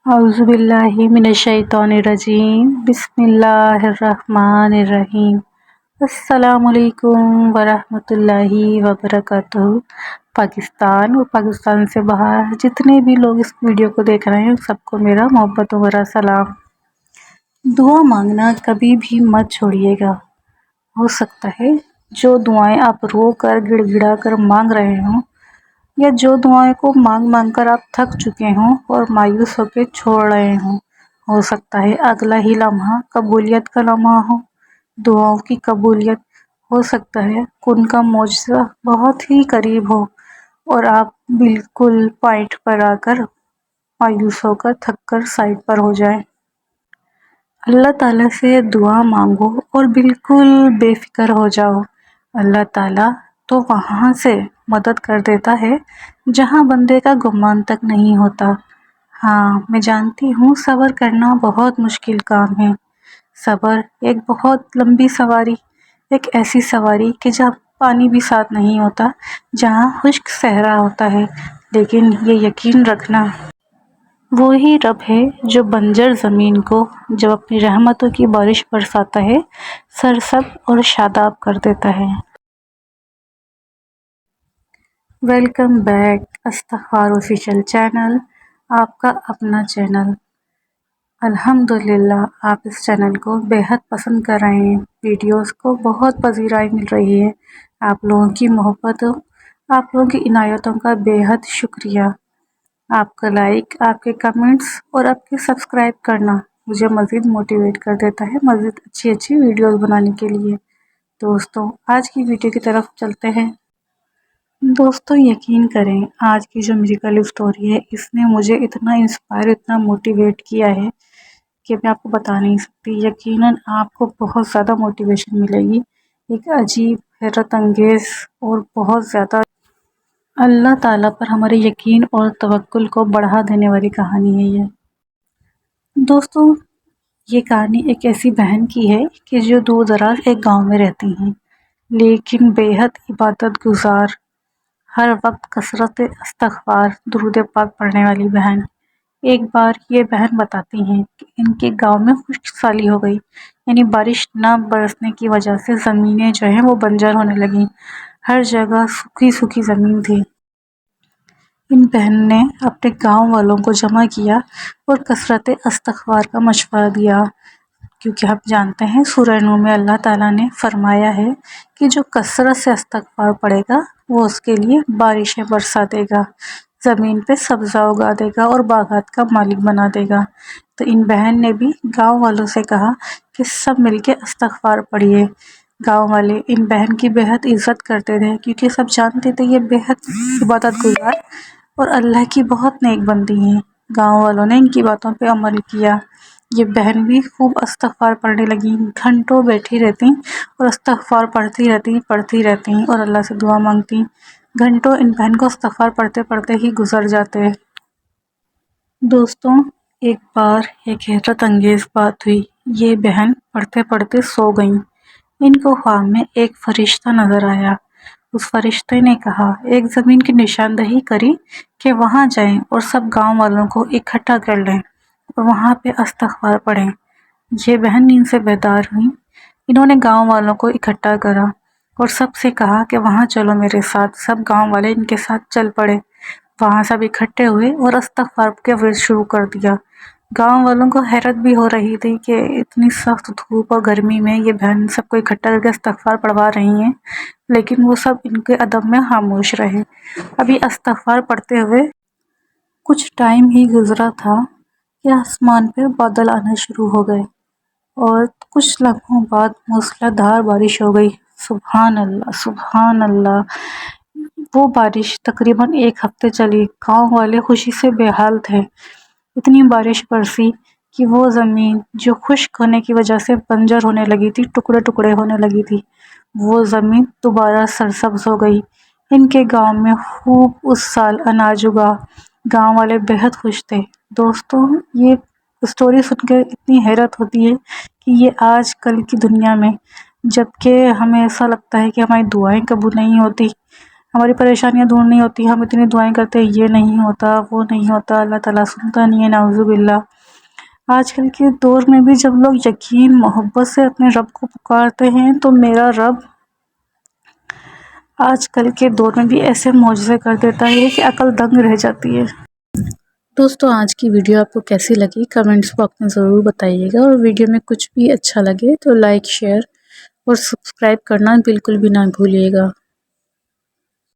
اعوذ باللہ من الشیطان الرجیم، بسم اللہ الرحمن الرحیم۔ السلام علیکم ورحمۃ اللہ وبرکاتہ۔ پاکستان اور پاکستان سے باہر جتنے بھی لوگ اس ویڈیو کو دیکھ رہے ہیں سب کو میرا محبت و بھرا سلام۔ دعا مانگنا کبھی بھی مت چھوڑیے گا۔ ہو سکتا ہے جو دعائیں آپ رو کر گڑ گڑا کر مانگ رہے ہوں یا جو دعائیں کو مانگ مانگ کر آپ تھک چکے ہوں اور مایوس ہو کے چھوڑ رہے ہوں، ہو سکتا ہے اگلا ہی لمحہ قبولیت کا لمحہ ہو، دعاؤں کی قبولیت۔ ہو سکتا ہے ان کا معجزہ بہت ہی قریب ہو اور آپ بالکل پوائنٹ پر آ کر مایوس ہو کر تھک کر سائڈ پر ہو جائیں۔ اللہ تعالیٰ سے دعا مانگو اور بالکل بے فکر ہو جاؤ۔ اللہ تعالیٰ تو وہاں سے مدد کر دیتا ہے جہاں بندے کا گمان تک نہیں ہوتا۔ ہاں، میں جانتی ہوں صبر کرنا بہت مشکل کام ہے۔ صبر ایک بہت لمبی سواری، ایک ایسی سواری کہ جہاں پانی بھی ساتھ نہیں ہوتا، جہاں خشک صحرا ہوتا ہے، لیکن یہ یقین رکھنا وہی رب ہے جو بنجر زمین کو جب اپنی رحمتوں کی بارش برساتا ہے سرسبز اور شاداب کر دیتا ہے۔ ویلکم بیک استغفار آفیشیل چینل، آپ کا اپنا چینل۔ الحمدللہ آپ اس چینل کو بے حد پسند کر رہے ہیں، ویڈیوز کو بہت پذیرائی مل رہی ہے۔ آپ لوگوں کی محبت، آپ لوگوں کی عنایتوں کا بے حد شکریہ۔ آپ کا لائک، آپ کے کمنٹس اور آپ کے سبسکرائب کرنا مجھے مزید موٹیویٹ کر دیتا ہے مزید اچھی ویڈیوز بنانے کے لیے۔ دوستوں، آج کی ویڈیو کی طرف چلتے ہیں۔ دوستوں، یقین کریں آج کی جو میری لو سٹوری ہے اس نے مجھے اتنا انسپائر، اتنا موٹیویٹ کیا ہے کہ میں آپ کو بتا نہیں سکتی۔ یقیناً آپ کو بہت زیادہ موٹیویشن ملے گی۔ ایک عجیب، حیرت انگیز اور بہت زیادہ اللہ تعالیٰ پر ہمارے یقین اور توکل کو بڑھا دینے والی کہانی ہے یہ۔ دوستوں، یہ کہانی ایک ایسی بہن کی ہے کہ جو دور دراز ایک گاؤں میں رہتی ہیں، لیکن بے حد عبادت گزار، ہر وقت کثرت استغفار، درود پاک پڑھنے والی بہن۔ ایک بار یہ بہن بتاتی ہیں کہ ان کے گاؤں میں خشک سالی ہو گئی، یعنی بارش نہ برسنے کی وجہ سے زمینیں جو ہیں وہ بنجر ہونے لگیں، ہر جگہ سوکھی سوکھی زمین تھی۔ ان بہن نے اپنے گاؤں والوں کو جمع کیا اور کثرت استغفار کا مشورہ دیا، کیونکہ ہم جانتے ہیں سورہ نور میں اللہ تعالیٰ نے فرمایا ہے کہ جو کثرت سے استغفار پڑھے گا وہ اس کے لیے بارشیں برسا دے گا، زمین پہ سبزہ اگا دے گا اور باغات کا مالک بنا دے گا۔ تو ان بہن نے بھی گاؤں والوں سے کہا کہ سب مل کے استغفار پڑھیے۔ گاؤں والے ان بہن کی بے حد عزت کرتے تھے کیونکہ سب جانتے تھے یہ بے حد عبادت گزار اور اللہ کی بہت نیک بندی ہیں۔ گاؤں والوں نے ان کی باتوں پہ عمل کیا۔ یہ بہن بھی خوب استغفار پڑھنے لگیں، گھنٹوں بیٹھی رہتی اور استغفار پڑھتی رہتی اور اللہ سے دعا مانگتی۔ گھنٹوں ان بہن کو استغفار پڑھتے پڑھتے ہی گزر جاتے۔ دوستوں، ایک بار ایک حیرت انگیز بات ہوئی۔ یہ بہن پڑھتے پڑھتے سو گئیں۔ ان کو خواب میں ایک فرشتہ نظر آیا۔ اس فرشتے نے کہا، ایک زمین کی نشاندہی کری کہ وہاں جائیں اور سب گاؤں والوں کو اکٹھا کر لیں اور وہاں پہ استغفار پڑھیں۔ یہ بہن نیند سے بیدار ہوئی۔ انہوں نے گاؤں والوں کو اکٹھا کرا اور سب سے کہا کہ وہاں چلو میرے ساتھ۔ سب گاؤں والے ان کے ساتھ چل پڑے۔ وہاں سب اکٹھے ہوئے اور استغفار کے ورد شروع کر دیا۔ گاؤں والوں کو حیرت بھی ہو رہی تھی کہ اتنی سخت دھوپ اور گرمی میں یہ بہن سب کو اکٹھا کر کے استغفار پڑھوا رہی ہیں، لیکن وہ سب ان کے ادب میں خاموش رہے۔ ابھی استغفار پڑھتے ہوئے کچھ ٹائم ہی گزرا تھا کہ آسمان پہ بادل آنا شروع ہو گئے اور کچھ لمحوں بعد موسلا دھار بارش ہو گئی۔ سبحان اللہ، سبحان اللہ۔ وہ بارش تقریباً ایک ہفتے چلی۔ گاؤں والے خوشی سے بے حال تھے۔ اتنی بارش برسی کہ وہ زمین جو خشک ہونے کی وجہ سے بنجر ہونے لگی تھی، ٹکڑے ٹکڑے ہونے لگی تھی، وہ زمین دوبارہ سرسبز ہو گئی۔ ان کے گاؤں میں خوب اس سال اناج اگا۔ گاؤں والے بے حد خوش تھے۔ دوستوں، یہ اسٹوری سن کے اتنی حیرت ہوتی ہے کہ یہ آج کل کی دنیا میں، جبکہ ہمیں ایسا لگتا ہے کہ ہماری دعائیں قبول نہیں ہوتی، ہماری پریشانیاں دور نہیں ہوتی، ہم اتنی دعائیں کرتے ہیں یہ نہیں ہوتا وہ نہیں ہوتا، اللہ تعالیٰ سنتا نہیں ہے، نعوذ باللہ۔ آج کل کے دور میں بھی جب لوگ یقین محبت سے اپنے رب کو پکارتے ہیں تو میرا رب آج کل کے دور میں بھی ایسے معجزے کر دیتا ہے کہ عقل دنگ رہ جاتی ہے۔ دوستو آج کی ویڈیو آپ کو کیسی لگی کمنٹس باکس میں ضرور بتائیے گا، اور ویڈیو میں کچھ بھی اچھا لگے تو لائک شیئر اور سبسکرائب کرنا بالکل بھی نہ بھولیے گا۔